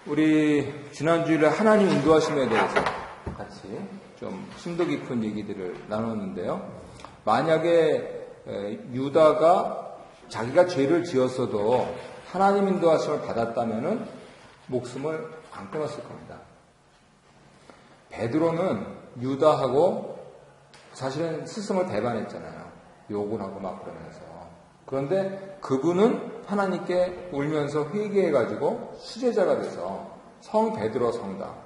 우리 지난주일에 하나님 인도하심에 대해서 같이 좀 심도 깊은 얘기들을 나눴는데요. 만약에 유다가 자기가 죄를 지었어도 하나님 인도하심을 받았다면은 목숨을 안 끊었을 겁니다. 베드로는 유다하고 사실은 스승을 배반했잖아요. 욕을 하고 막 그러면서. 그런데 그분은 하나님께 울면서 회개해가지고 수제자가 돼서 성 베드로 성당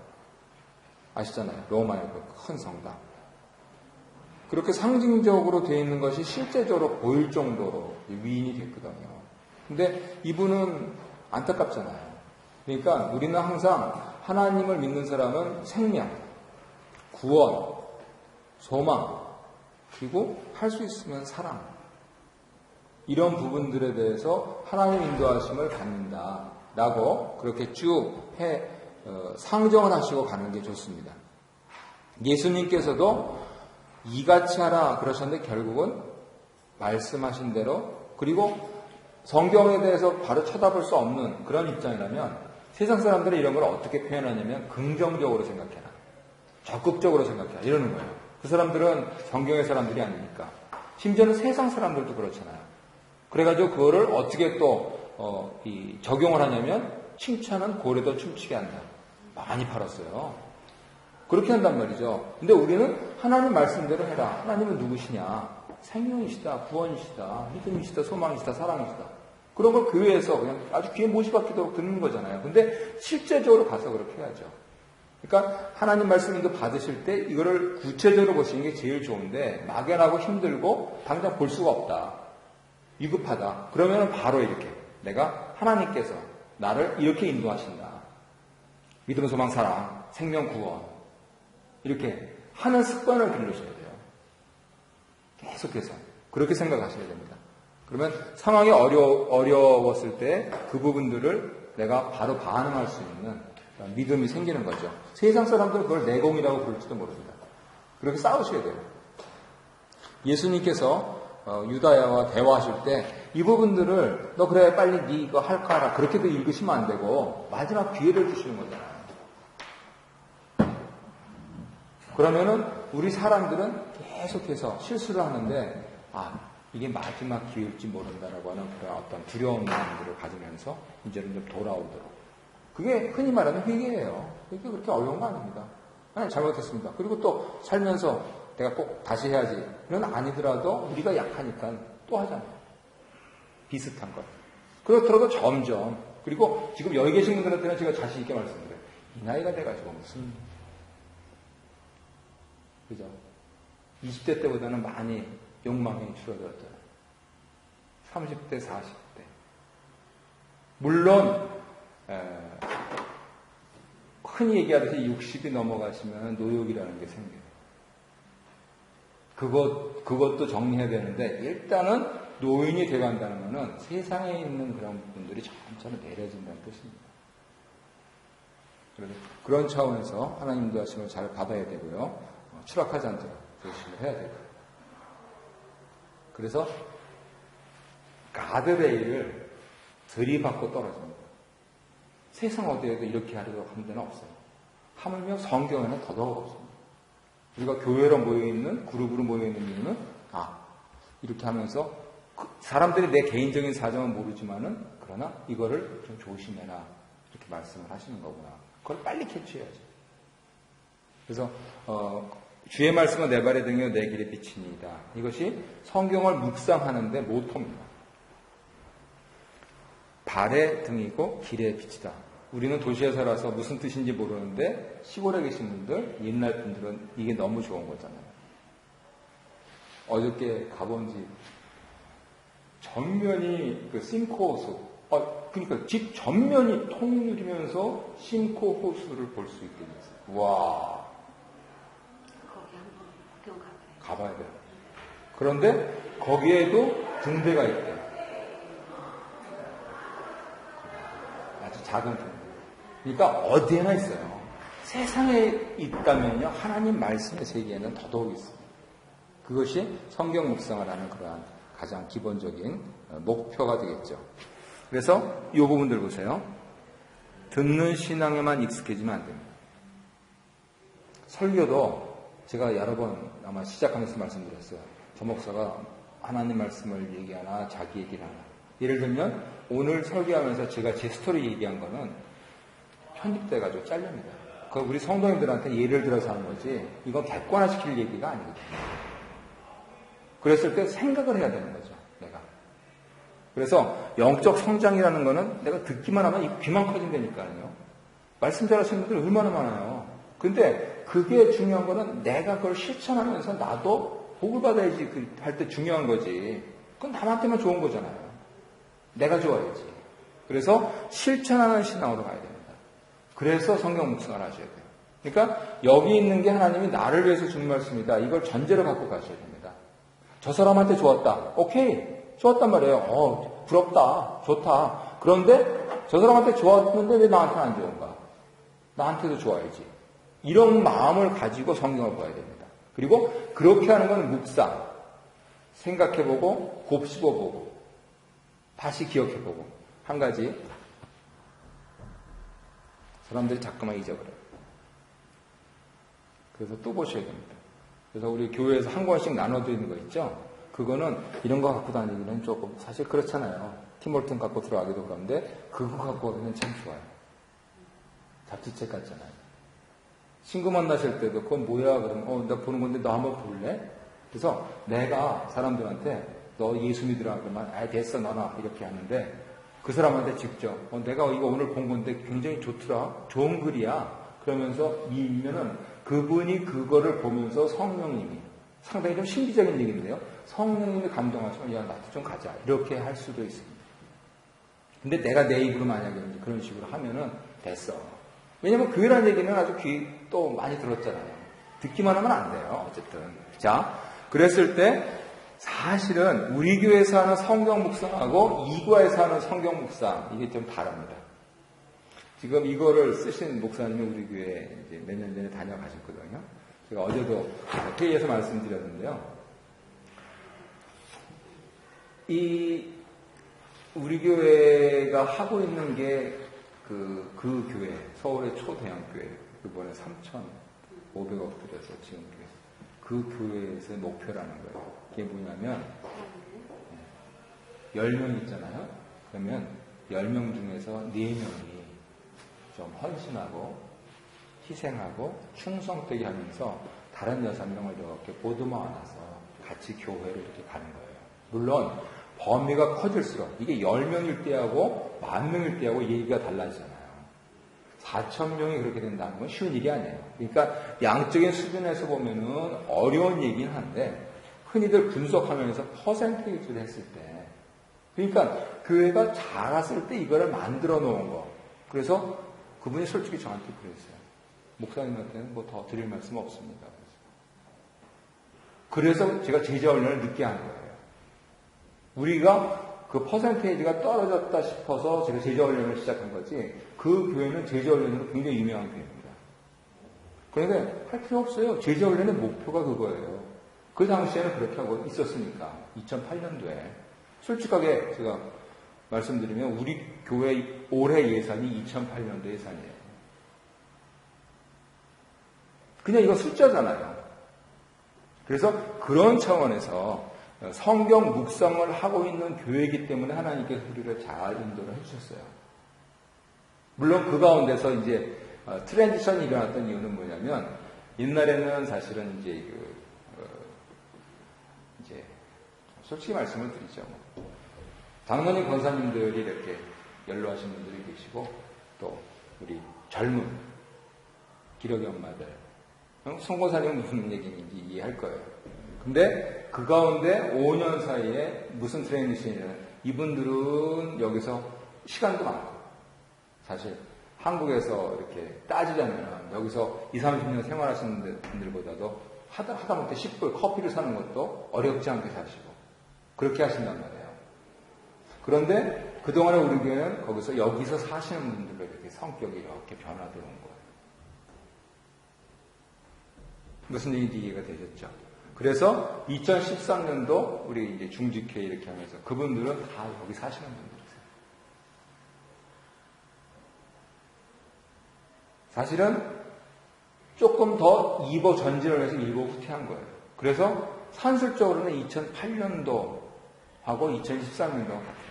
아시잖아요. 로마의 그 큰 성당. 그렇게 상징적으로 되어 있는 것이 실제적으로 보일 정도로 위인이 됐거든요. 근데 이분은 안타깝잖아요. 그러니까 우리는 항상 하나님을 믿는 사람은 생명, 구원, 소망, 그리고 할 수 있으면 사랑, 이런 부분들에 대해서 하나님 인도하심을 받는다라고 그렇게 쭉 상정을 하시고 가는 게 좋습니다. 예수님께서도 이같이 하라 그러셨는데 결국은 말씀하신 대로, 그리고 성경에 대해서 바로 쳐다볼 수 없는 그런 입장이라면 세상 사람들은 이런 걸 어떻게 표현하냐면 긍정적으로 생각해라, 적극적으로 생각해라 이러는 거예요. 그 사람들은 성경의 사람들이 아니니까. 심지어는 세상 사람들도 그렇잖아요. 그래가지고 그거를 어떻게 또 적용을 하냐면 칭찬은 고래도 춤추게 한다. 많이 팔았어요. 그렇게 한단 말이죠. 근데 우리는 하나님 말씀대로 해라. 하나님은 누구시냐? 생명이시다, 구원이시다, 믿음이시다, 소망이시다, 사랑이시다. 그런 걸 교회에서 그냥 아주 귀에 못이 박히도록 듣는 거잖아요. 근데 실제적으로 가서 그렇게 해야죠. 그러니까 하나님 말씀도 받으실 때 이거를 구체적으로 보시는 게 제일 좋은데, 막연하고 힘들고 당장 볼 수가 없다, 위급하다, 그러면 바로 이렇게 내가 하나님께서 나를 이렇게 인도하신다, 믿음, 소망, 사랑, 생명, 구원, 이렇게 하는 습관을 기르셔야 돼요. 계속해서 그렇게 생각하셔야 됩니다. 그러면 상황이 어려웠을 때 그 부분들을 내가 바로 반응할 수 있는 믿음이 생기는 거죠. 세상 사람들은 그걸 내공이라고 부를지도 모릅니다. 그렇게 싸우셔야 돼요. 예수님께서 유다야와 대화하실 때 이 부분들을 너 그래 빨리 네 이거 할까 하라 그렇게도 읽으시면 안 되고 마지막 기회를 주시는 거잖아요. 그러면은 우리 사람들은 계속해서 실수를 하는데 이게 마지막 기회일지 모른다라고 하는 그런 어떤 두려운 마음들을 가지면서 이제는 좀 돌아오도록. 그게 흔히 말하는 회개예요. 그게 그렇게 어려운 거 아닙니다. 잘못했습니다. 그리고 또 살면서 내가 꼭 다시 해야지. 이건 아니더라도 우리가 약하니까 또 하잖아요. 비슷한 것. 그렇더라도 점점. 그리고 지금 여기 계신 분들한테는 제가 자신 있게 말씀드려요. 이 나이가 돼가지고 무슨, 그죠? 20대 때보다는 많이 욕망이 줄어들었잖아요. 30대, 40대. 물론 흔히 얘기하듯이 60이 넘어가시면 노욕이라는 게 생겨요. 그것도 정리해야 되는데, 일단은 노인이 돼간다는 것은 세상에 있는 그런 분들이 점점 내려진다는 뜻입니다. 그래서 그런 차원에서 하나님 인도하심을 잘 받아야 되고요. 추락하지 않도록 조심을 해야 되고. 그래서 가드레일을 들이받고 떨어집니다. 세상 어디에도 이렇게 하려고 하는 데는 없어요. 하물며 성경에는 더더욱 없습니다. 우리가 교회로 모여있는, 그룹으로 모여있는 이유는 이렇게 하면서 사람들이 내 개인적인 사정은 모르지만은 그러나 이거를 좀 조심해라 이렇게 말씀을 하시는 거구나. 그걸 빨리 캐치해야죠. 그래서 주의 말씀은 내 발의 등이요 내 길의 빛이니이다. 이것이 성경을 묵상하는데 모토입니다. 발의 등이고 길의 빛이다. 우리는 도시에 살아서 무슨 뜻인지 모르는데 시골에 계신 분들, 옛날 분들은 이게 너무 좋은 거잖아요. 어저께 가본 집 전면이 그 싱코 호수, 그러니까 집 전면이 통유리면서 싱코 호수를 볼 수 있게 됐어요. 와, 거기 한번 구경 가봐야 돼요. 그런데 거기에도 등대가 있대. 아주 작은 등대. 그러니까 어디에나 있어요. 세상에 있다면요, 하나님 말씀의 세계에는 더더욱 있습니다. 그것이 성경 묵상을 하는 그러한 가장 기본적인 목표가 되겠죠. 그래서 이 부분들 보세요. 듣는 신앙에만 익숙해지면 안 됩니다. 설교도 제가 여러 번 아마 시작하면서 말씀드렸어요. 저 목사가 하나님 말씀을 얘기하나 자기 얘기를 하나. 예를 들면 오늘 설교하면서 제가 제 스토리 얘기한 거는 편집돼가지고 잘립니다. 그거 우리 성도님들한테 예를 들어서 하는 거지 이건 객관화시킬 얘기가 아니거든요. 그랬을 때 생각을 해야 되는 거죠. 내가. 그래서 영적 성장이라는 거는 내가 듣기만 하면 이 귀만 커진다니까요. 말씀 잘하시는 분들 얼마나 많아요. 근데 그게 중요한 거는 내가 그걸 실천하면서 나도 복을 받아야지 할 때 중요한 거지. 그건 남한테만 좋은 거잖아요. 내가 좋아야지. 그래서 실천하는 신앙으로 가야 됩니다. 그래서 성경 묵상을 하셔야 돼요. 그러니까 여기 있는 게 하나님이 나를 위해서 준 말씀이다. 이걸 전제로 갖고 가셔야 됩니다. 저 사람한테 좋았다. 오케이. 좋았단 말이에요. 부럽다. 좋다. 그런데 저 사람한테 좋았는데 왜 나한테는 안 좋은가? 나한테도 좋아야지. 이런 마음을 가지고 성경을 봐야 됩니다. 그리고 그렇게 하는 건 묵상. 생각해보고 곱씹어보고 다시 기억해보고 한 가지 사람들이 자꾸만 잊어버려요. 그래서 또 보셔야 됩니다. 그래서 우리 교회에서 한 권씩 나눠드리는 거 있죠? 그거는 이런 거 갖고 다니기는 조금 사실 그렇잖아요. 팀월튼 갖고 들어가기도 그런데 그거 갖고 가기는 참 좋아요. 잡지책 같잖아요. 친구 만나실 때도 그건 뭐야? 그러면 나 보는 건데 너 한번 볼래? 그래서 내가 사람들한테 너 예수 믿으라 그러면 됐어 너나 이렇게 하는데 그 사람한테 직접 내가 이거 오늘 본 건데 굉장히 좋더라. 좋은 글이야. 그러면서 읽으면은 그분이 그거를 보면서 성령님이 상당히 좀 신비적인 얘기인데요. 성령님이 감동하시면 야 나도 좀 가자. 이렇게 할 수도 있습니다. 근데 내가 내 입으로 만약에 그런 식으로 하면은 됐어. 왜냐면 교회라는 얘기는 아주 귀 또 많이 들었잖아요. 듣기만 하면 안 돼요. 어쨌든. 자, 그랬을 때 사실은 우리 교회에서 하는 성경 묵상하고 이과에서 하는 성경 묵상 이게 좀 다릅니다. 지금 이거를 쓰신 목사님이 우리 교회에 이제 몇 년 전에 다녀가셨거든요. 제가 어제도 회의에서 말씀드렸는데요. 우리 교회가 하고 있는 게 그 교회, 서울의 초대형 교회, 이번에 3,500억 들여서 지은 교회. 그 교회에서의 목표라는 거예요. 그게 뭐냐면, 10명 있잖아요? 그러면 10명 중에서 4명이 좀 헌신하고, 희생하고, 충성되게 하면서 다른 6명을 이렇게 보듬어 안아서 같이 교회를 이렇게 가는 거예요. 물론, 범위가 커질수록 이게 10명일 때하고 10,000명일 때하고 얘기가 달라지잖아요. 4,000명이 그렇게 된다는 건 쉬운 일이 아니에요. 그러니까 양적인 수준에서 보면은 어려운 얘기는 한데 흔히들 분석하면서 퍼센테이지를 했을 때 그러니까 교회가 자랐을 때 이거를 만들어 놓은 거. 그래서 그분이 솔직히 저한테 그랬어요. 목사님한테는 뭐 더 드릴 말씀 없습니다. 그래서 제가 제자훈련을 늦게 한 거예요. 우리가 그 퍼센테이지가 떨어졌다 싶어서 제가 제자훈련을 시작한 거지 그 교회는 제자훈련으로 굉장히 유명한 교회입니다. 그런데 할 필요 없어요. 제자훈련의 목표가 그거예요. 그 당시에는 그렇게 하고 있었으니까 2008년도에 솔직하게 제가 말씀드리면 우리 교회 올해 예산이 2008년도 예산이에요. 그냥 이거 숫자잖아요. 그래서 그런 차원에서 성경 묵상을 하고 있는 교회이기 때문에 하나님께서 우리를 잘 인도를 해주셨어요. 물론 그 가운데서 이제 트랜지션이 일어났던 이유는 뭐냐면 옛날에는 사실은 이제 이제 솔직히 말씀을 드리죠. 장로님 권사님들이 이렇게 연로하신 분들이 계시고 또 우리 젊은 기력의 엄마들 송권사님은 무슨 얘기인지 이해할 거예요. 근데 그 가운데 5년 사이에 무슨 트레이닝이냐면 이분들은 여기서 시간도 많고 사실 한국에서 이렇게 따지자면 여기서 20, 30년 생활하시는 분들보다도 하다못해 10불 커피를 사는 것도 어렵지 않게 사시고 그렇게 하신단 말이에요. 그런데 그동안에 우리 교회는 거기서 여기서 사시는 분들로 이렇게 성격이 이렇게 변화되어 온 거예요. 무슨 얘기인지 이해가 되셨죠? 그래서 2013년도 우리 이제 중직회 이렇게 하면서 그분들은 다 여기 사시는 분들이세요. 사실은 조금 더 전진을 해서 일보 후퇴한 거예요. 그래서 산술적으로는 2008년도하고 2013년도가 같아요.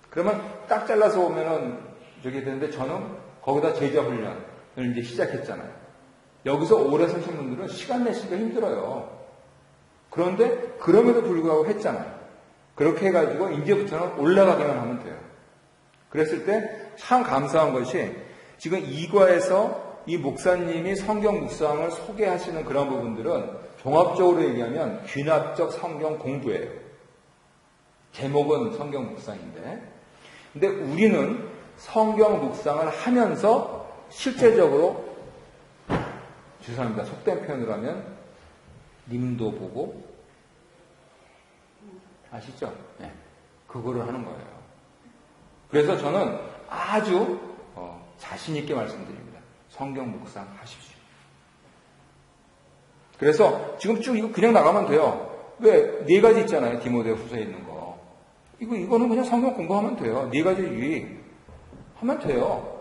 그러면 딱 잘라서 오면은 저기 되는데 저는 거기다 제자 훈련을 이제 시작했잖아요. 여기서 오래 사신 분들은 시간 내시기가 힘들어요. 그런데 그럼에도 불구하고 했잖아요. 그렇게 해가지고 이제부터는 올라가기만 하면 돼요. 그랬을 때 참 감사한 것이 지금 2과에서 이 목사님이 성경 묵상을 소개하시는 그런 부분들은 종합적으로 얘기하면 귀납적 성경 공부예요. 제목은 성경 묵상인데, 근데 우리는 성경 묵상을 하면서 실제적으로, 죄송합니다. 속된 표현으로 하면 님도 보고 아시죠? 네. 그거를 하는 거예요. 그래서 저는 아주 자신 있게 말씀드립니다. 성경 묵상 하십시오. 그래서 지금 쭉 이거 그냥 나가면 돼요. 왜? 4가지 있잖아요. 디모데 후서에 있는 거. 이거는 그냥 성경 공부하면 돼요. 4가지 유익 하면 돼요.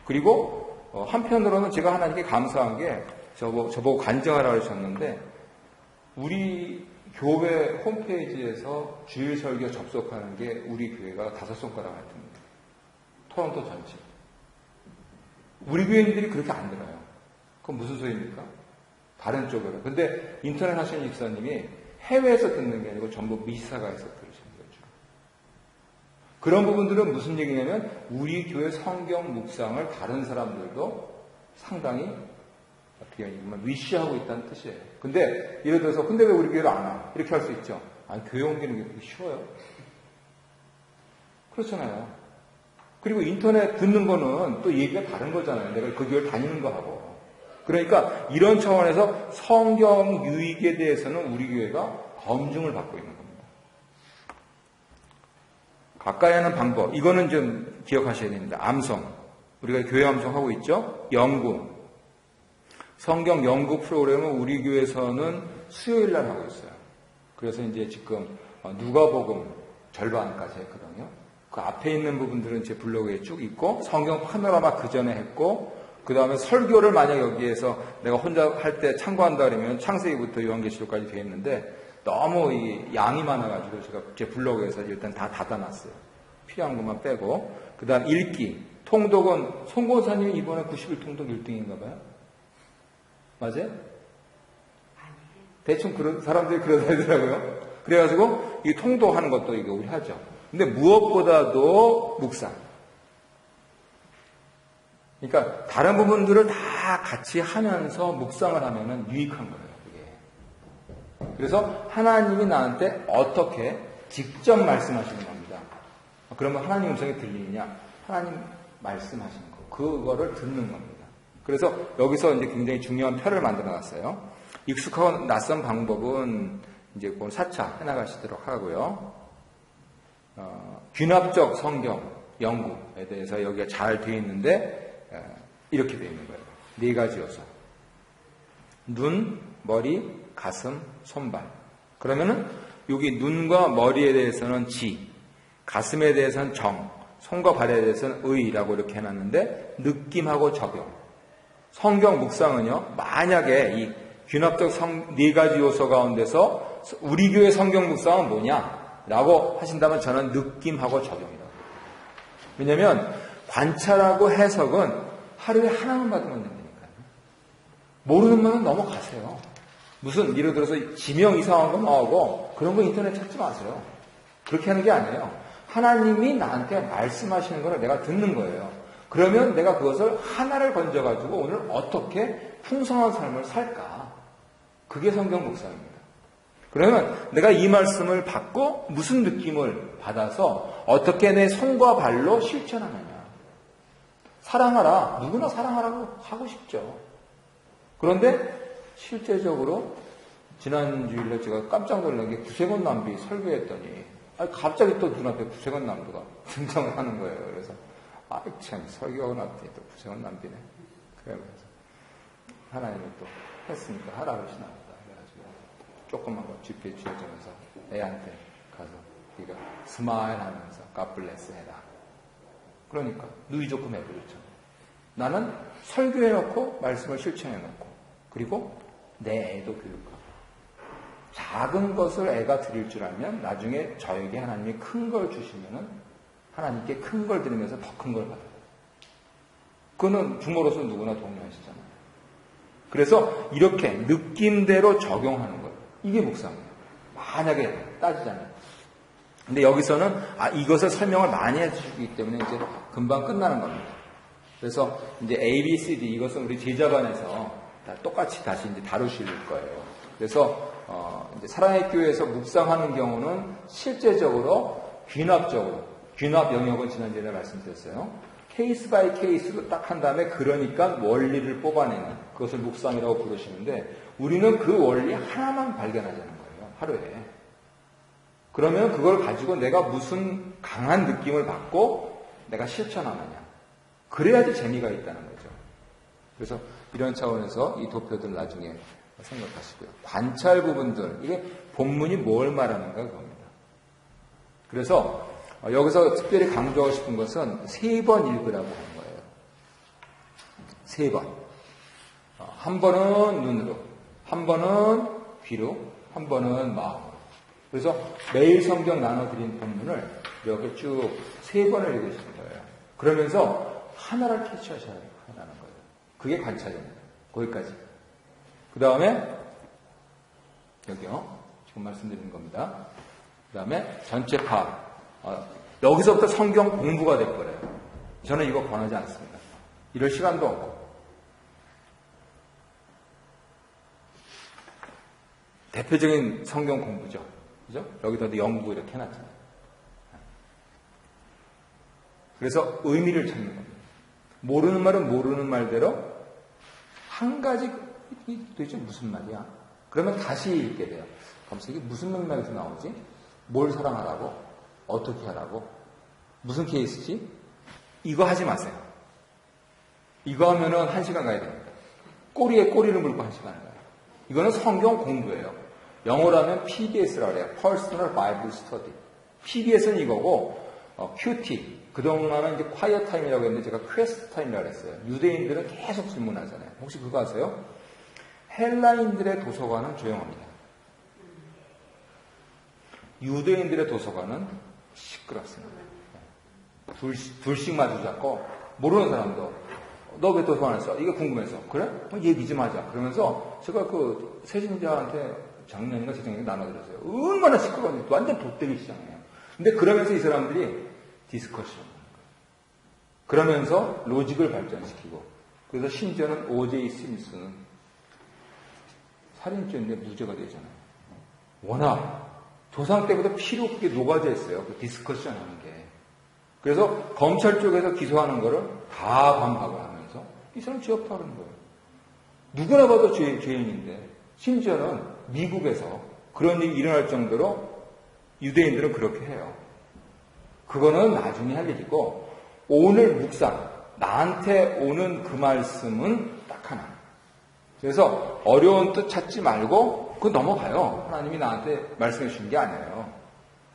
그리고 한편으로는 제가 하나님께 감사한 게 저보고 간증하라고 하셨는데, 우리 교회 홈페이지에서 주일 설교 접속하는 게 우리 교회가 5손가락 같습니다. 토론토 전체. 우리 교회인들이 그렇게 안 들어요. 그건 무슨 소리입니까? 다른 쪽으로. 근데 인터넷 하시는 집사님이 해외에서 듣는 게 아니고 전부 미사가에서 들으시는 거죠. 그런 부분들은 무슨 얘기냐면 우리 교회 성경 묵상을 다른 사람들도 상당히 어떻게 보면 위시하고 있다는 뜻이에요. 근데 예를 들어서 근데 왜 우리 교회를 안 와? 이렇게 할 수 있죠. 아니, 교회 옮기는 게 그렇게 쉬워요? 그렇잖아요. 그리고 인터넷 듣는 거는 또 얘기가 다른 거잖아요. 내가 그 교회를 다니는 거하고. 그러니까 이런 차원에서 성경 유익에 대해서는 우리 교회가 검증을 받고 있는 겁니다. 가까이 하는 방법, 이거는 좀 기억하셔야 됩니다. 암송, 우리가 교회 암송하고 있죠. 연구, 성경 연구 프로그램은 우리 교회에서는 수요일 날 하고 있어요. 그래서 이제 지금 누가복음 절반까지 했거든요. 그 앞에 있는 부분들은 제 블로그에 쭉 있고, 성경 파노라마 그 전에 했고, 그 다음에 설교를 만약 여기에서 내가 혼자 할 때 참고한다 그러면 창세기부터 요한계시록까지 되어 있는데, 너무 이 양이 많아가지고 제가 제 블로그에서 일단 다 닫아놨어요. 필요한 것만 빼고. 그 다음 읽기, 통독은 송고사님이 이번에 91통독 1등인가 봐요. 맞아요? 대충 그런 사람들이 그러다 하더라고요. 그래가지고 이 통독하는 것도 이거 우리 하죠. 근데 무엇보다도 묵상. 그러니까 다른 부분들을 다 같이 하면서 묵상을 하면은 유익한 거예요. 그게. 그래서 하나님이 나한테 어떻게 직접 말씀하시는 겁니다. 그러면 하나님 음성이 들리느냐? 하나님 말씀하시는 거. 그거를 듣는 겁니다. 그래서 여기서 이제 굉장히 중요한 표를 만들어 놨어요. 익숙하고 낯선 방법은 이제 그걸 4차 해나가시도록 하고요. 귀납적 성경 연구에 대해서 여기가 잘 되어 있는데 이렇게 되어 있는 거예요. 4가지 요소. 눈, 머리, 가슴, 손발. 그러면은 여기 눈과 머리에 대해서는 지, 가슴에 대해서는 정, 손과 발에 대해서는 의라고 이렇게 해놨는데 느낌하고 적용. 성경 묵상은요, 만약에 이 귀납적 4가지 요소 가운데서 우리 교회 성경 묵상은 뭐냐? 라고 하신다면 저는 느낌하고 적용이라고. 왜냐하면 관찰하고 해석은 하루에 하나만 받으면 된다니까요. 모르는 말은 넘어가세요. 무슨 예를 들어서 지명 이상한 거 나오고 그런 거 인터넷 찾지 마세요. 그렇게 하는 게 아니에요. 하나님이 나한테 말씀하시는 거를 내가 듣는 거예요. 그러면 내가 그것을 하나를 건져가지고 오늘 어떻게 풍성한 삶을 살까? 그게 성경 묵상입니다. 그러면 내가 이 말씀을 받고 무슨 느낌을 받아서 어떻게 내 손과 발로 실천하느냐. 사랑하라. 누구나 사랑하라고 하고 싶죠. 그런데 실제적으로 지난 주일에 제가 깜짝 놀란 게 구세건 남비 설교했더니 갑자기 또 눈앞에 구세건 남비가 등장을 하는 거예요. 그래서 참 설교가 나왔더니 또 구세건 남비네. 그러면서 하나님이 또 했으니까 하라 그러시나 보다. 조그만 거 집게 쥐어주면서 애한테 가서 네가 스마일 하면서 God bless 해라. 그러니까 누이 조금 해버렸죠. 나는 설교해놓고 말씀을 실천해놓고 그리고 내 애도 교육하고 작은 것을 애가 드릴 줄 알면 나중에 저에게 하나님이 큰 걸 주시면은 하나님께 큰 걸 드리면서 더 큰 걸 받아요. 그거는 부모로서 누구나 동의하시잖아요. 그래서 이렇게 느낌대로 적용하는 거예요. 이게 묵상이에요. 만약에 따지자면. 근데 여기서는 이것을 설명을 많이 해주시기 때문에 이제 금방 끝나는 겁니다. 그래서 이제 A, B, C, D 이것은 우리 제자반에서 똑같이 다시 이제 다루실 거예요. 그래서 이제 사랑의 교회에서 묵상하는 경우는 실제적으로 귀납 영역은 지난주에 말씀드렸어요. 케이스 바이 케이스로 딱 한 다음에 그러니까 원리를 뽑아내는 그것을 묵상이라고 부르시는데 우리는 그 원리 하나만 발견하자는 거예요. 하루에. 그러면 그걸 가지고 내가 무슨 강한 느낌을 받고 내가 실천하느냐. 그래야지 재미가 있다는 거죠. 그래서 이런 차원에서 이 도표들 나중에 생각하시고요. 관찰 부분들, 이게 본문이 뭘 말하는가 그겁니다. 그래서 여기서 특별히 강조하고 싶은 것은 3번 읽으라고 한 거예요. 3번. 한 번은 눈으로, 한 번은 귀로, 한 번은 마음으로. 그래서 매일 성경 나눠드린 본문을 이렇게 쭉 3번을 읽으시는 거예요. 그러면서 하나를 캐치하셔야 한다는 거예요. 그게 관찰입니다. 거기까지. 그 다음에 여기요. 지금 말씀드린 겁니다. 그 다음에 전체 파악. 여기서부터 성경 공부가 될 거예요. 저는 이거 권하지 않습니다. 이럴 시간도 없고. 대표적인 성경 공부죠. 그죠? 여기다 영구 이렇게 해놨잖아요. 그래서 의미를 찾는 겁니다. 모르는 말은 모르는 말대로 한 가지, 이 도대체 무슨 말이야? 그러면 다시 읽게 돼요. 그러면서 이게 무슨 맥락에서 나오지? 뭘 사랑하라고? 어떻게 하라고? 무슨 케이스지? 이거 하지 마세요. 이거 하면은 1시간 가야 됩니다. 꼬리에 꼬리를 물고 1시간 가요. 이거는 성경 공부예요. 영어라면 PBS라고 해요. Personal Bible Study. PBS는 이거고, QT. 그동안은 이제 quiet time이라고 했는데 제가 퀘스트 타임이라고 했어요. 유대인들은 계속 질문하잖아요. 혹시 그거 아세요? 헬라인들의 도서관은 조용합니다. 유대인들의 도서관은 시끄럽습니다. 둘씩 마주 잡고 모르는 사람도 너 왜 도서관에 써? 이게 궁금해서 그래? 얘기 좀 하자. 그러면서 제가 그 세신자한테 작년인가 재작년에 나눠드렸어요. 얼마나 시끄러운지 완전 돗대기 시장이에요. 근데 그러면서 이 사람들이 디스커션 그러면서 로직을 발전시키고 그래서 심지어는 O.J. 스미스는 살인죄인데 무죄가 되잖아요. 워낙 조상 때부터 피로 그게 녹아져 있어요. 그 디스커션 하는 게. 그래서 검찰 쪽에서 기소하는 거를 다 반박을 하면서 이 사람 죄 없다고 하는 거예요. 누구나 봐도 죄인인데 심지어는 미국에서 그런 일이 일어날 정도로 유대인들은 그렇게 해요. 그거는 나중에 할 일이고 오늘 묵상 나한테 오는 그 말씀은 딱 하나. 그래서 어려운 뜻 찾지 말고 그거 넘어가요. 하나님이 나한테 말씀해 주신 게 아니에요.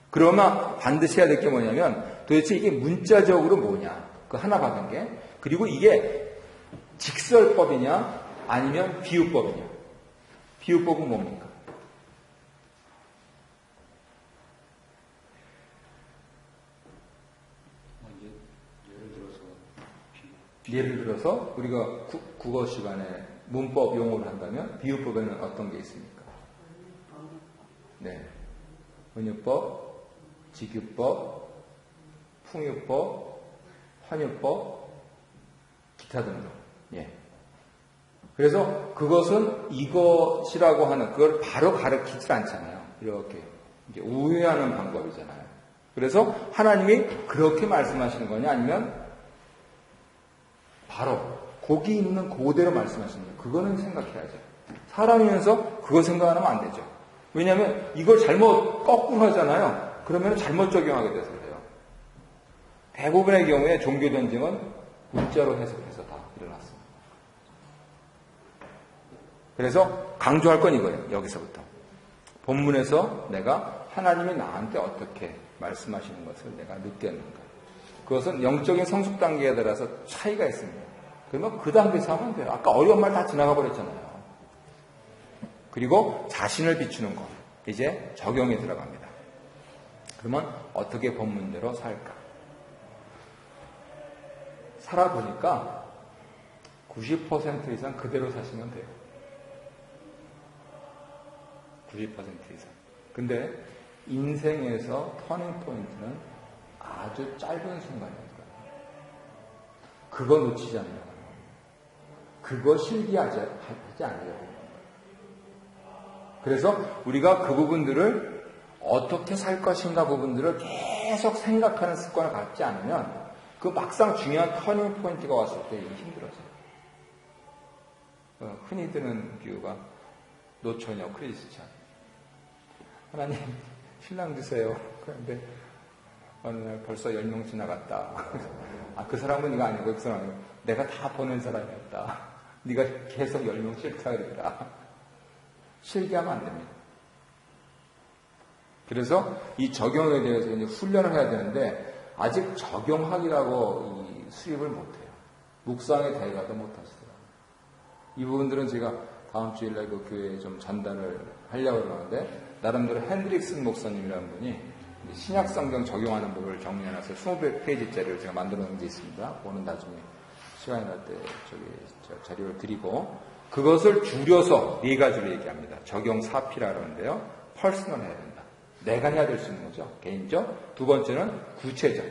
그러면 반드시 해야 될 게 뭐냐면 도대체 이게 문자적으로 뭐냐. 그 하나 받은 게. 그리고 이게 직설법이냐 아니면 비유법이냐. 비유법은 뭡니까? 예를 들어서 우리가 국어 시간에 문법 용어를 한다면 비유법에는 어떤 게 있습니까? 네, 은유법, 직유법, 풍유법, 환유법, 기타 등등. 예. 그래서 그것은 이것이라고 하는 그걸 바로 가르치지 않잖아요. 이렇게 이제 우회하는 방법이잖아요. 그래서 하나님이 그렇게 말씀하시는 거냐 아니면 바로 거기 있는 그대로 말씀하시는 거예요. 그거는 생각해야죠. 사람이면서 그거 생각하면 안 되죠. 왜냐하면 이걸 잘못 거꾸로 하잖아요. 그러면 잘못 적용하게 돼서 그래요. 대부분의 경우에 종교 전쟁은 문자로 해석해서 다 일어났습니다. 그래서 강조할 건 이거예요. 여기서부터. 본문에서 내가 하나님이 나한테 어떻게 말씀하시는 것을 내가 느꼈는가. 그것은 영적인 성숙 단계에 따라서 차이가 있습니다. 그러면 그 단계에서 하면 돼요. 아까 어려운 말 다 지나가 버렸잖아요. 그리고 자신을 비추는 것. 이제 적용에 들어갑니다. 그러면 어떻게 본문대로 살까? 살아보니까 90% 이상 그대로 사시면 돼요. 90% 이상. 근데 인생에서 터닝 포인트는 아주 짧은 순간이에요. 그거 놓치지 않으려고 하는 겁니다. 그거 실기하지 않으려고 하는 겁니다. 그래서 우리가 그 부분들을 어떻게 살 것인가 부분들을 계속 생각하는 습관을 갖지 않으면 그 막상 중요한 터닝 포인트가 왔을 때 힘들어져요. 흔히 드는 비유가 노처녀 크리스찬. 하나님 신랑 주세요. 그런데 어느 날 벌써 10명 지나갔다. 아, 그 사람은 이거 아니고 그 사람은 아니고 내가 다 보낸 사람이었다. 네가 계속 10명 싫다 그랬다. 실기하면 안 됩니다. 그래서 이 적용에 대해서 이제 훈련을 해야 되는데 아직 적용하기라고 이 수입을 못해요. 묵상의 대가도 못하시더라고요. 이 부분들은 제가 다음 주일날 그 교회에 좀 전달을 하려고 그러는데 나름대로 핸드릭슨 목사님이라는 분이 신약성경 적용하는 법을 정리해놔서 20페이지짜리를 제가 만들어 놓은 게 있습니다. 오늘 나중에 시간이 날 때 자료를 드리고 그것을 줄여서 4가지로 얘기합니다. 적용 4P라 그러는데요. 퍼스널 해야 된다. 내가 해야 될 수 있는 거죠. 개인적. 두 번째는 구체적.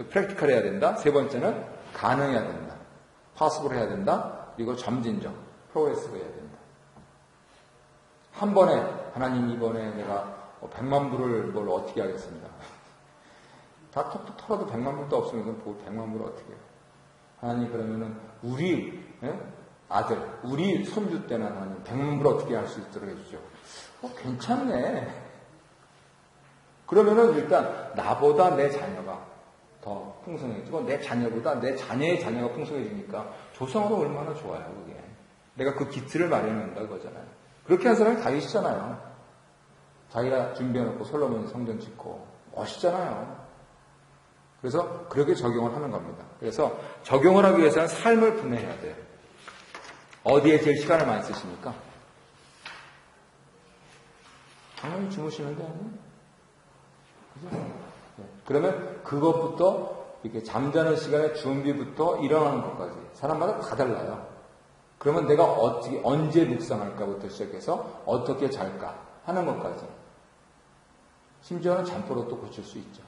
프랙티컬 해야 된다. 세 번째는 가능해야 된다. 파스블 해야 된다. 그리고 점진적. 프로그레스가 해야 된다. 한 번에 하나님 이번에 내가 100만 불을 뭘 어떻게 하겠습니다. 다 톡톡 털어도 100만 불도 없으면 100만 불을 어떻게 해요. 하나님 그러면은 우리 아들, 우리 손주 때는 하나님 100만 불 어떻게 할 수 있도록 해주죠. 괜찮네. 그러면은 일단 나보다 내 자녀가 더 풍성해지고 내 자녀보다 내 자녀의 자녀가 풍성해지니까 조성으로 얼마나 좋아요. 그게. 내가 그 기틀을 마련한다 그거잖아요. 그렇게 한 사람이 다윗이잖아요. 자기가 준비해놓고 솔로몬이 성전 짓고 멋있잖아요. 그래서 그렇게 적용을 하는 겁니다. 그래서 적용을 하기 위해서는 삶을 분해해야 돼요. 어디에 제일 시간을 많이 쓰십니까? 당연히 주무시는데 아니에요? 그죠? 네. 그러면 그것부터 이렇게 잠자는 시간의 준비부터 일어나는 것까지 사람마다 다 달라요. 그러면 내가 어떻게 언제 묵상할까부터 시작해서 어떻게 잘까 하는 것까지. 심지어는 잠버릇도 고칠 수 있죠.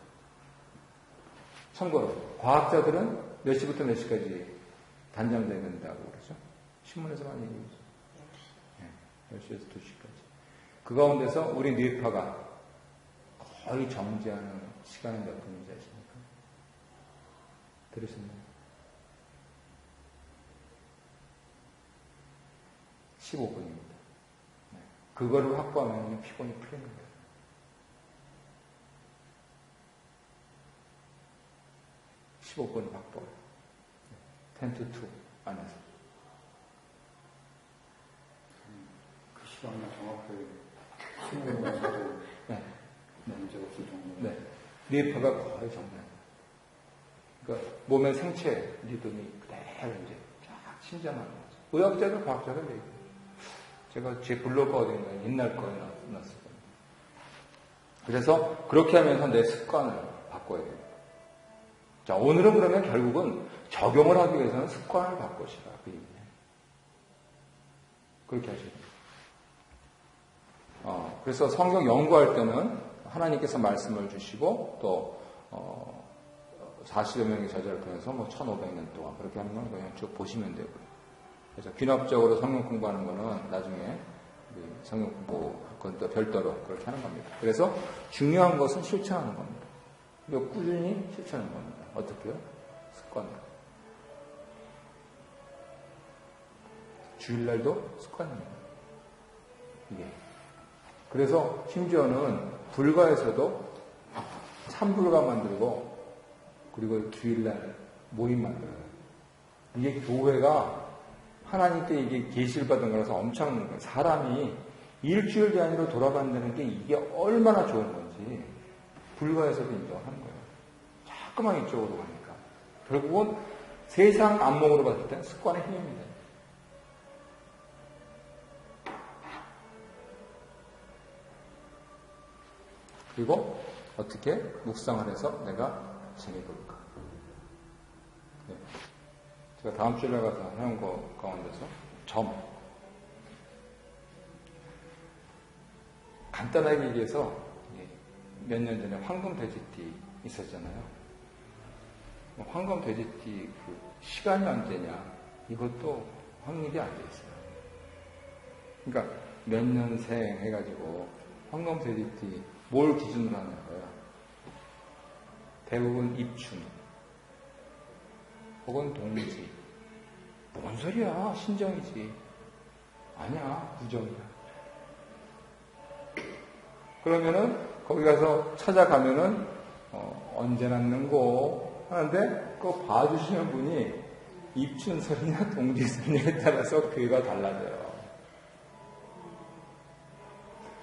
참고로 과학자들은 몇 시부터 몇 시까지 단잠자야 된다고 그러죠. 신문에서 많이 얘기하죠. 네, 10시에서 2시까지. 그 가운데서 우리 뇌파가 거의 정지하는 시간은 몇 분인지 아십니까? 들으셨나요? 15분입니다. 네. 그거를 확보하면 피곤이 풀리는 거예요. 15분 확보. 10 to 2 안에서. 그 시간만 정확하게 신경을 써도 문제가 없을 정도로. 네. 뇌파가 거의 정면. 그러니까 몸의 생체 리듬이 그대로 이제 쫙 신장하는 거죠. 의학자들, 과학자들 얘기해요. 제가 제 블로그 어딘가에 옛날 거에 놨을 겁니다. 그래서 그렇게 하면서 내 습관을 바꿔야 돼요. 자, 오늘은 그러면 결국은 적용을 하기 위해서는 습관을 바꾸시라. 그 얘기예요. 그렇게 하셔야 돼요. 그래서 성경 연구할 때는 하나님께서 말씀을 주시고 또 40여 명의 저자를 통해서 1500년 동안 그렇게 하는 건 그냥 쭉 보시면 되고요. 그래서 귀납적으로 성경 공부하는 거는 나중에 성경 공부 그건 또 별도로 그렇게 하는 겁니다. 그래서 중요한 것은 실천하는 겁니다. 그리고 꾸준히 실천하는 겁니다. 어떻게요? 습관으로. 주일날도 습관입니다. 이게. 그래서 심지어는 불가에서도 참불가 만들고 그리고 주일날 모임 만들어요. 이게 교회가 하나님께 이게 계시를 받은 거라서 엄청난 거예요. 사람이 일주일 단위로 돌아간다는 게 이게 얼마나 좋은 건지 불가에서도 인정하는 거예요. 자꾸만 이쪽으로 가니까. 결국은 세상 안목으로 봤을 때는 습관의 힘입니다. 그리고 어떻게 묵상을 해서 내가 지내볼까. 네. 제가 다음 주에 가서 해온 거 가운데서 간단하게 얘기해서 몇 년 전에 황금 돼지띠 있었잖아요. 황금 돼지띠 그 시간이 언제냐 이것도 확립이 안 돼 있어요. 그러니까 몇 년생 해가지고 황금 돼지띠 뭘 기준으로 하는 거야? 대부분 입춘 혹은 동지. 뭔 소리야? 신정이지. 아니야, 구정이야. 그러면은 거기 가서 찾아가면은 언제 낳는고 하는데 그거 봐주시는 분이 입춘설이냐 동지설이냐에 따라서 그가 달라져요.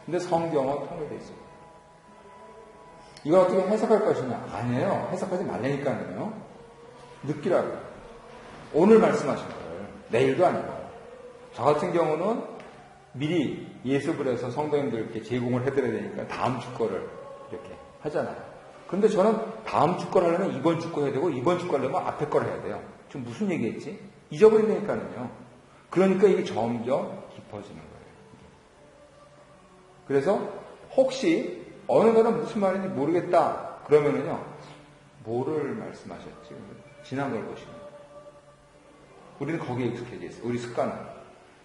근데 성경은 통일되어 있어요. 이걸 어떻게 해석할 것이냐? 아니에요. 해석하지 말라니까요. 느끼라고. 오늘 말씀하신 거예요. 내일도 아니고. 저 같은 경우는 미리 예습을 해서 성도님들께 제공을 해드려야 되니까 다음 주 거를 이렇게 하잖아요. 그런데 저는 다음 주 거를 하려면 이번 주 거 해야 되고 이번 주 거 하려면 앞에 거를 해야 돼요. 지금 무슨 얘기했지? 잊어버린다니까요. 그러니까 이게 점점 깊어지는 거예요. 그래서 혹시 어느 날은 무슨 말인지 모르겠다 그러면은요, 뭐를 말씀하셨지? 지난 걸 보시면 우리는 거기에 익숙해져 있어요. 우리 습관은.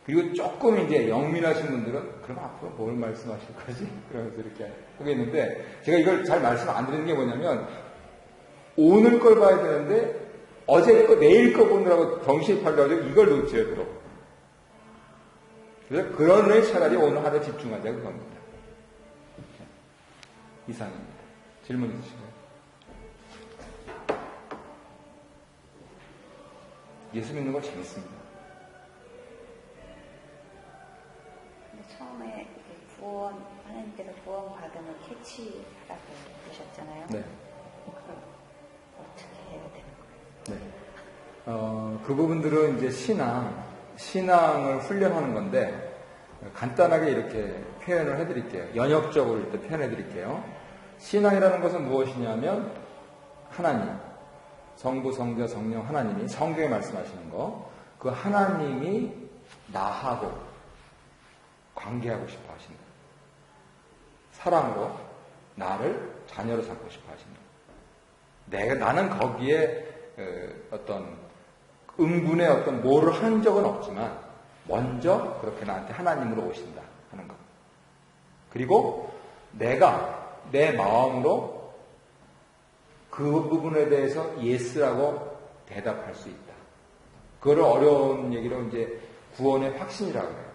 그리고 조금 이제 영민하신 분들은 그럼 앞으로 뭘 말씀하실 거지? 그러면서 이렇게 하겠는데, 제가 이걸 잘 말씀 안 드리는 게 뭐냐면 오늘 걸 봐야 되는데 어제 거 내일 거 보느라고 정신이 팔려가지고 이걸 놓쳐요. 그래서 그런 애 차라리 오늘 하루 집중하자 그겁니다. 이상입니다. 질문 있으신가요? 예수 믿는 거 재밌습니다. 근데 처음에 구원, 하나님께서 구원 받으면 캐치하라고 그러셨잖아요. 네. 그걸 어떻게 해야 되는 거예요? 네. 그 부분들은 이제 신앙을 훈련하는 건데, 간단하게 이렇게 표현을 해드릴게요. 연역적으로 이렇게 표현해드릴게요. 신앙이라는 것은 무엇이냐면, 하나님, 성부, 성자, 성령 하나님이 성경에 말씀하시는 거, 그 하나님이 나하고 관계하고 싶어 하신다. 사랑으로 나를 자녀로 삼고 싶어 하신다. 나는 거기에 어떤 응분의 어떤 뭐를 한 적은 없지만 먼저 그렇게 나한테 하나님으로 오신다 하는 것. 그리고 내가 내 마음으로 그 부분에 대해서 예스라고 대답할 수 있다. 그거를 어려운 얘기로 이제 구원의 확신이라고 해요.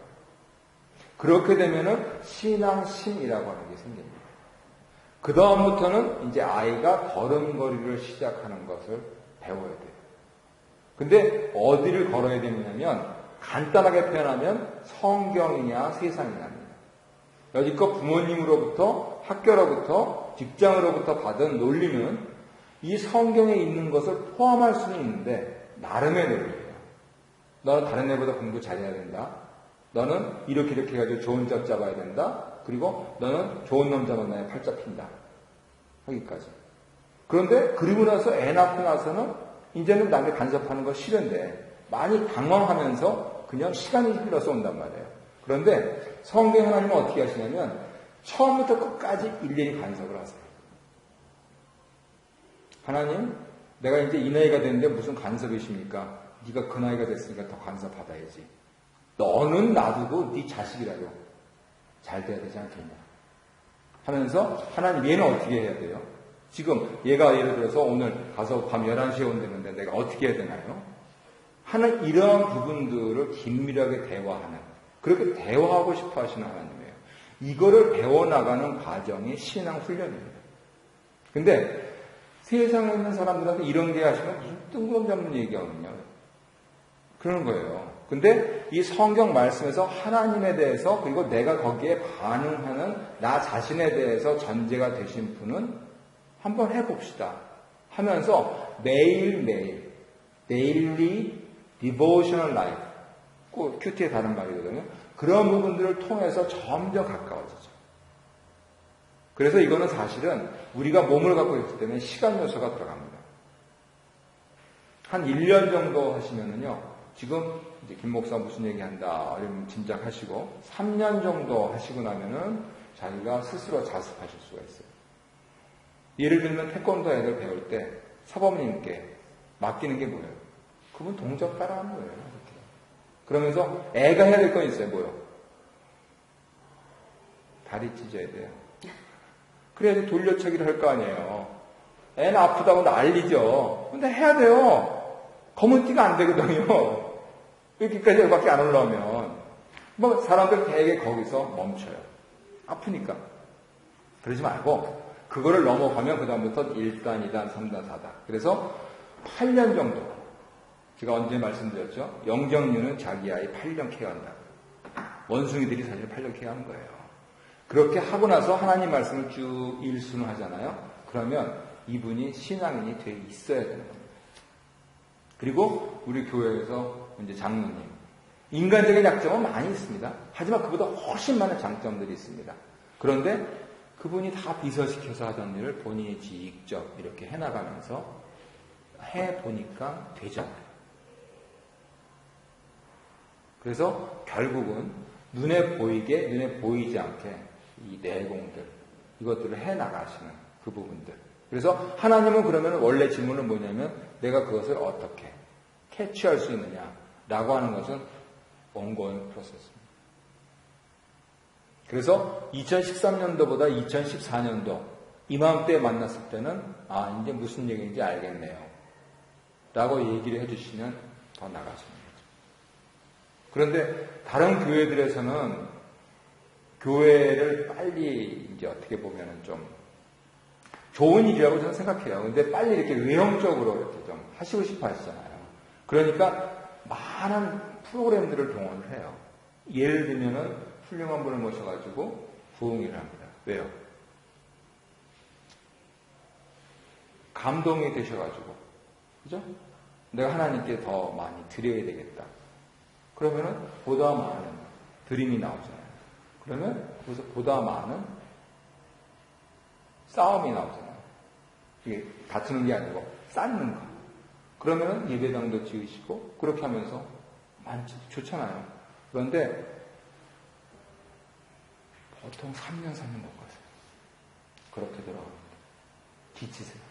그렇게 되면은 신앙심이라고 하는 게 생깁니다. 그 다음부터는 이제 아이가 걸음걸이를 시작하는 것을 배워야 돼요. 근데 어디를 걸어야 되느냐면 간단하게 표현하면 성경이냐 세상이냐입니다. 여지껏 부모님으로부터 학교로부터 직장으로부터 받은 논리는 이 성경에 있는 것을 포함할 수는 있는데 나름의 논리예요. 너는 다른 애보다 공부 잘해야 된다. 너는 이렇게 해가지고 좋은 적 잡아야 된다. 그리고 너는 좋은 남자 만나야 팔자 핀다. 하기까지. 그런데 그리고 나서 애 낳고 나서는 이제는 남의 간섭하는 거 싫은데 많이 당황하면서 그냥 시간이 흘러서 온단 말이에요. 그런데 성경 하나님은 어떻게 하시냐면 처음부터 끝까지 일일이 간섭을 하세요. 하나님, 내가 이제 이 나이가 됐는데 무슨 간섭이십니까? 네가 그 나이가 됐으니까 더 간섭 받아야지. 너는 놔두고 네 자식이라도 잘 돼야 되지 않겠냐 하면서 하나님 얘는 어떻게 해야 돼요? 지금 얘가 예를 들어서 오늘 가서 밤 11시에 온다는데 내가 어떻게 해야 되나요? 하는 이러한 부분들을 긴밀하게 대화하는, 그렇게 대화하고 싶어 하시는 하나님이에요. 이거를 배워나가는 과정이 신앙 훈련입니다. 근데 세상에 있는 사람들한테 이런 게 하시면 무슨 뜬구름 잡는 얘기하거든요. 그런 거예요. 근데 이 성경 말씀에서 하나님에 대해서 그리고 내가 거기에 반응하는 나 자신에 대해서 전제가 되신 분은 한번 해봅시다 하면서 매일매일 daily devotional life, 꼭 큐티의 다른 말이거든요. 그런 부분들을 통해서 점점 가까워지죠. 그래서 이거는 사실은 우리가 몸을 갖고 있기 때문에 시간 요소가 들어갑니다. 한 1년 정도 하시면은요, 지금 이제 김 목사 무슨 얘기 한다, 이러면 짐작하시고, 3년 정도 하시고 나면은 자기가 스스로 자습하실 수가 있어요. 예를 들면 태권도 애들 배울 때 사범님께 맡기는 게 뭐예요? 그분 동작 따라하는 거예요. 이렇게. 그러면서 애가 해야 될 건 있어요. 뭐요? 다리 찢어야 돼요. 그래야지 돌려차기를 할 거 아니에요. 애는 아프다고 난리죠. 근데 해야 돼요. 검은 띠가 안 되거든요. 여기까지 밖에 안 올라오면. 뭐 사람들 되게 거기서 멈춰요. 아프니까. 그러지 말고 그거를 넘어가면 그 다음부터 1단, 2단, 3단, 4단. 그래서 8년 정도. 제가 언제 말씀드렸죠? 영정류는 자기 아이 8년 케어한다. 원숭이들이 사실 8년 케어하는 거예요. 그렇게 하고 나서 하나님 말씀을 쭉 일순을 하잖아요. 그러면 이분이 신앙인이 돼 있어야 되는 겁니다. 그리고 우리 교회에서 이제 장로님, 인간적인 약점은 많이 있습니다. 하지만 그보다 훨씬 많은 장점들이 있습니다. 그런데 그분이 다 비서시켜서 하던 일을 본인이 직접 이렇게 해나가면서 해보니까 되잖아요. 그래서 결국은 눈에 보이게, 눈에 보이지 않게 이 내공들, 이것들을 해나가시는 그 부분들. 그래서 하나님은 그러면 원래 질문은 뭐냐면 내가 그것을 어떻게 캐치할 수 있느냐라고 하는 것은 ongoing 프로세스입니다. 그래서 2013년도보다 2014년도 이맘때 만났을 때는 이제 무슨 얘기인지 알겠네요. 라고 얘기를 해주시면 더 나가십니다. 그런데 다른 교회들에서는 교회를 빨리 이제 어떻게 보면은 좀 좋은 일이라고 저는 생각해요. 근데 빨리 이렇게 외형적으로 이렇게 좀 하시고 싶어 하시잖아요. 그러니까 많은 프로그램들을 동원을 해요. 예를 들면은 훌륭한 분을 모셔가지고 부흥회를 합니다. 왜요? 감동이 되셔가지고, 그죠? 내가 하나님께 더 많이 드려야 되겠다. 그러면은 보다 많은 드림이 나오잖아요. 그러면 거기서 보다 많은 싸움이 나오잖아요. 이게 다투는 게 아니고 쌓는 거. 그러면은 예배당도 지으시고 그렇게 하면서 많지 좋잖아요. 그런데 보통 3년 못 가세요. 그렇게 들어갑니다. 지치세요.